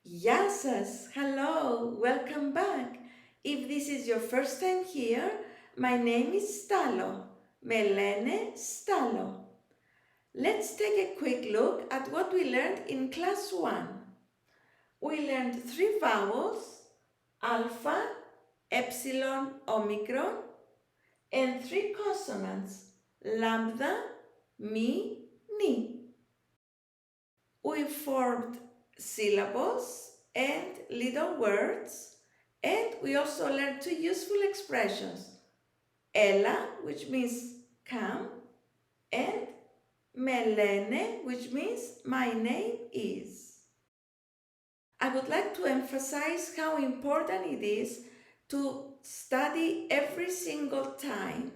Yasas, hello, welcome back. If this is your first time here, my name is Stalo, Melene Stalo. Let's take a quick look at what we learned in class 1. We learned 3 vowels, alpha, epsilon, omicron, and 3 consonants, lambda, mi, ni. We formed syllables and little words, and we also learned two useful expressions. Ella, which means come, and Melene, which means my name is. I would like to emphasize how important it is to study every single time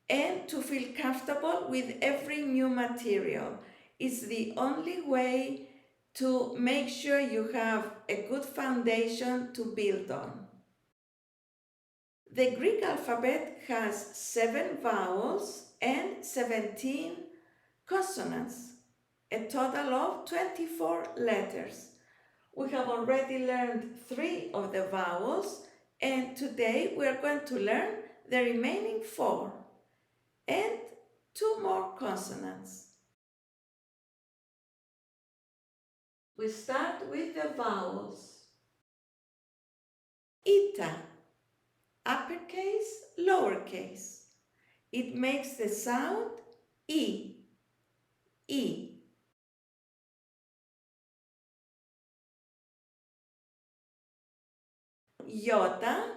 and to feel comfortable with every new material. It's the only way to make sure you have a good foundation to build on. The Greek alphabet has 7 vowels and 17 consonants, a total of 24 letters. We have already learned 3 of the vowels, and today we are going to learn the remaining 4 and 2 more consonants. We start with the vowels. Ita, uppercase, lowercase. It makes the sound E, E. Iota,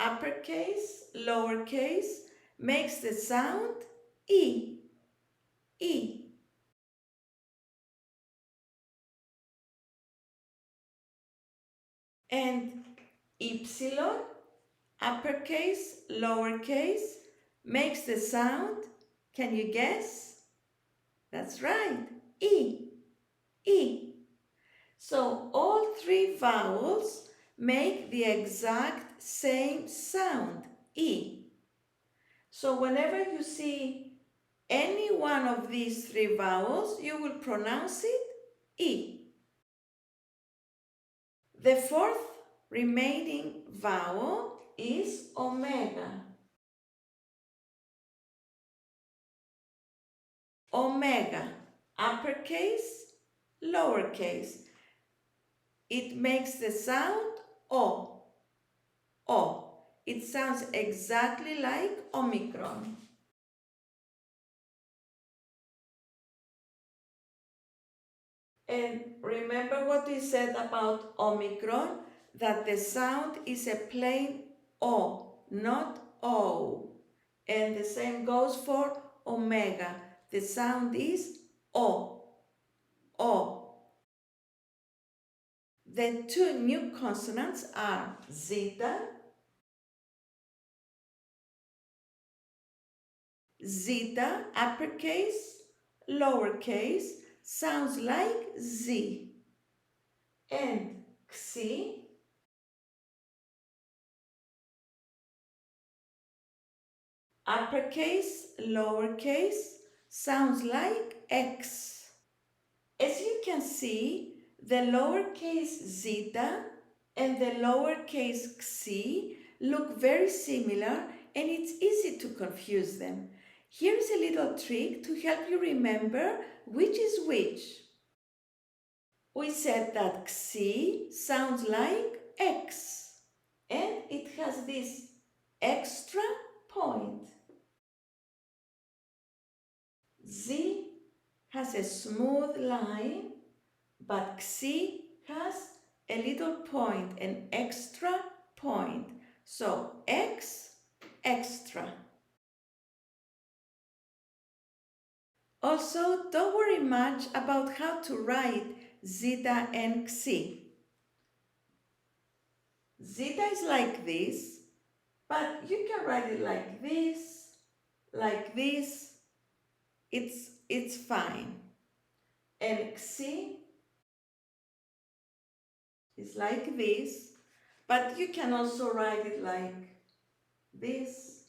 uppercase, lowercase, makes the sound E, E. And Ypsilon, uppercase, lowercase, makes the sound, can you guess? That's right, E, E. So all 3 vowels make the exact same sound, E. So whenever you see any one of these 3 vowels, you will pronounce it E. The 4th remaining vowel is omega. Omega, uppercase, lowercase. It makes the sound O, O. It sounds exactly like Omicron. And remember what we said about Omicron, that the sound is a plain O, not O. And the same goes for Omega. The sound is O, O. The 2 new consonants are zeta. Zeta, uppercase, lowercase, sounds like Z. And Xi, uppercase, lowercase, sounds like X. As you can see, the lowercase zeta and the lowercase xi look very similar, and it's easy to confuse them. Here's a little trick to help you remember which is which. We said that xi sounds like X, and it has this extra point. Z has a smooth line, but xi has a little point, an extra point. So X, extra. Also, don't worry much about how to write zeta and xi. Zeta is like this, but you can write it like this, like this. It's fine. And xi is like this, but you can also write it like this,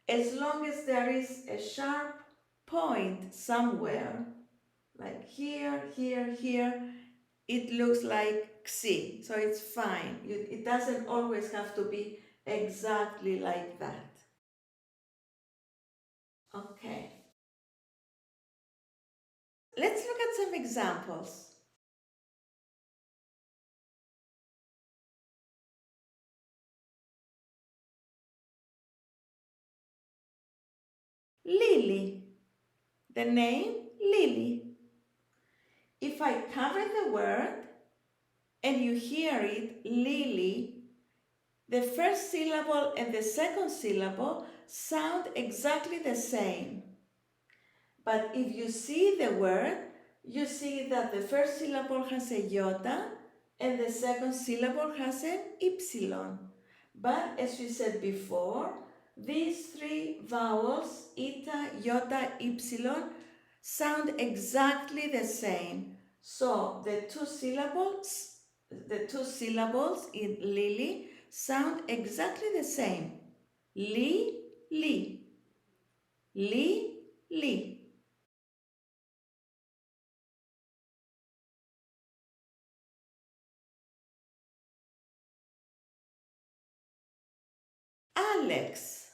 as long as there is a sharp point somewhere, like here, here, here, it looks like xi, so it's fine. It doesn't always have to be exactly like that. Okay. Let's look at some examples. Lily. The name Lily. If I cover the word and you hear it, Lily, the first syllable and the second syllable sound exactly the same. But if you see the word, you see that the first syllable has a iota and the second syllable has an epsilon. But as we said before, these three vowels, eta, iota, epsilon, sound exactly the same. So the two syllables in Lily sound exactly the same. Li, li, li, li. Alex,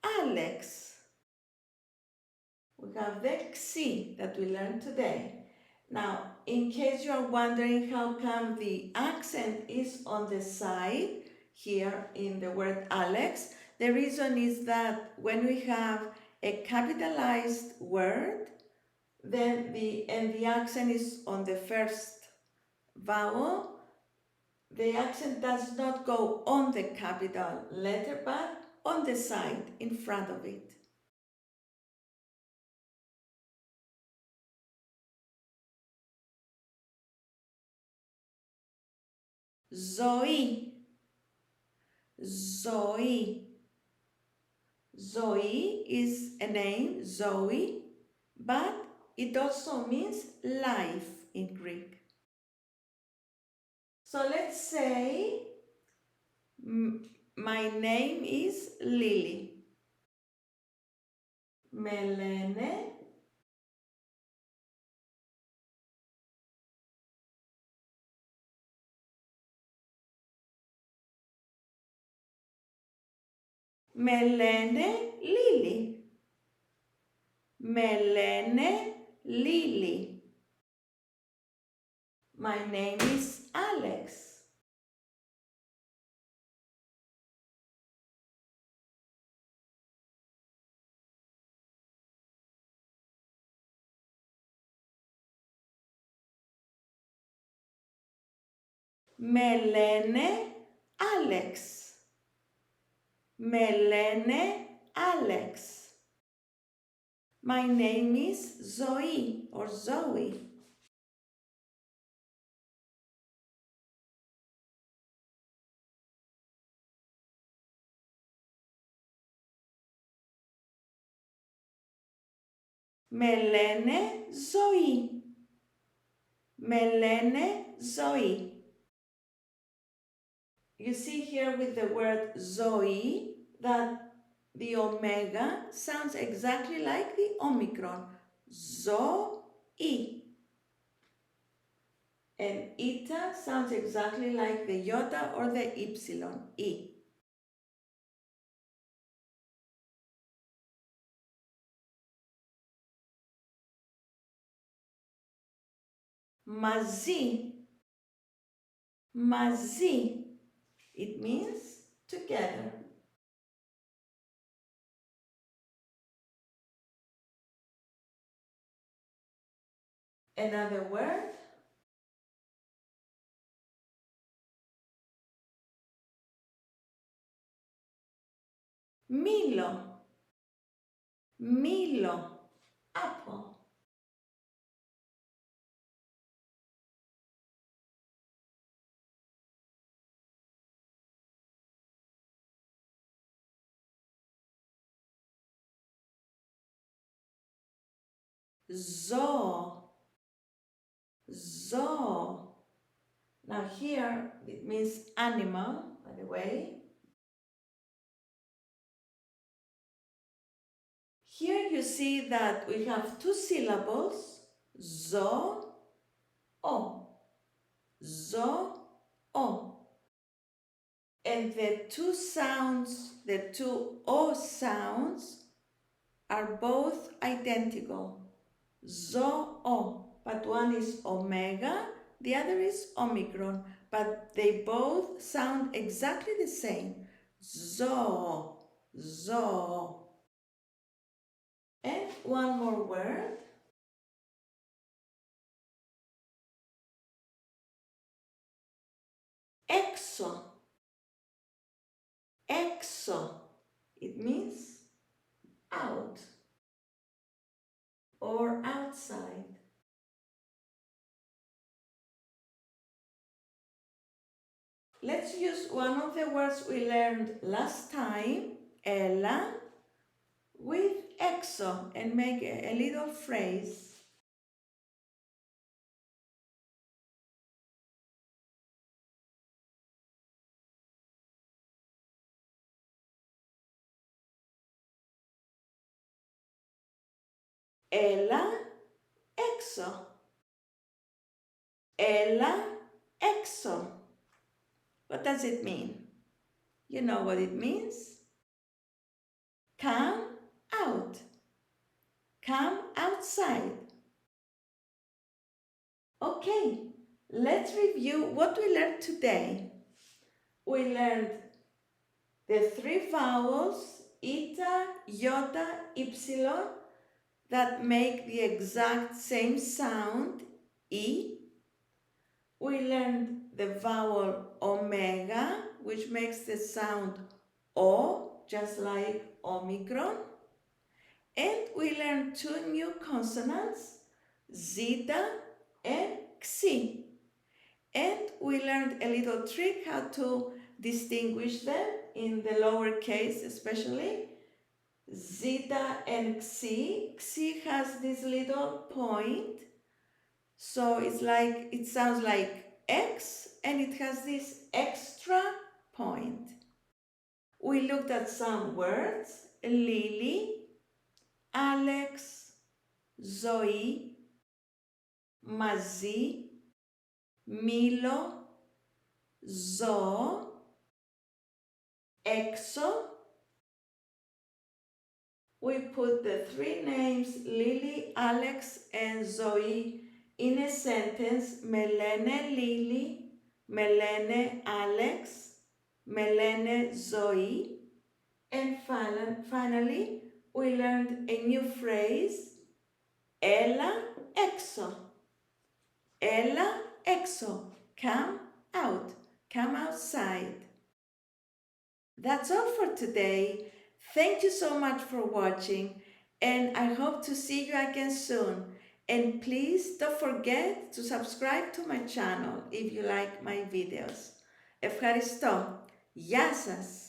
Alex. We have the xi that we learned today. Now, in case you are wondering how come the accent is on the side here in the word Alex, the reason is that when we have a capitalized word, then the accent is on the first vowel, the accent does not go on the capital letter but on the side in front of it. Zoe, Zoe. Zoe is a name, Zoe, but it also means life in Greek. So let's say my name is Lily. Με λένε, με λένε Lily. Με λένε Lily. My name is Alex. Με λένε Alex. Με λένε Alex. My name is Zoe or Zoe. Με λένε Ζωή. Με λένε Ζωή. You see here with the word Zoe that the omega sounds exactly like the omicron. Zoe. And eta sounds exactly like the iota or the epsilon. E. Μαζί. Μαζί. It means together. Another word, Milo. Milo. Apple. Zoo. Zoo. Now here it means animal, by the way. Here you see that we have two syllables, zo, o, zo, o. And the two sounds, the two o sounds, are both identical, zo, o. But one is omega, the other is omicron, but they both sound exactly the same, zo, zo. And one more word, exo, exo. It means out or outside. Let's use one of the words we learned last time, ella, with exo and make a little phrase. Ella, exo. Ella, exo. What does it mean? You know what it means? Come out. Come outside. Okay, let's review what we learned today. We learned the three vowels, eta, iota, epsilon, that make the exact same sound, E. We learned the vowel omega, which makes the sound O, just like omicron. And we learned two new consonants, zeta and xi. And we learned a little trick how to distinguish them in the lowercase especially. Zeta and xi. Xi has this little point, so it sounds like X, and it has this extra point. We looked at some words, Lily, Alex, Zoe, Mazi, Milo, Zo, Exo. We put the three names Lily, Alex, and Zoe in a sentence, Melene Lily, Melene Alex, Melene Zoe. And finally, we learned a new phrase, Ella exo. Ella exo, come out, come outside. That's all for today. Thank you so much for watching, and I hope to see you again soon. And please don't forget to subscribe to my channel if you like my videos. Ευχαριστώ. Γεια σας.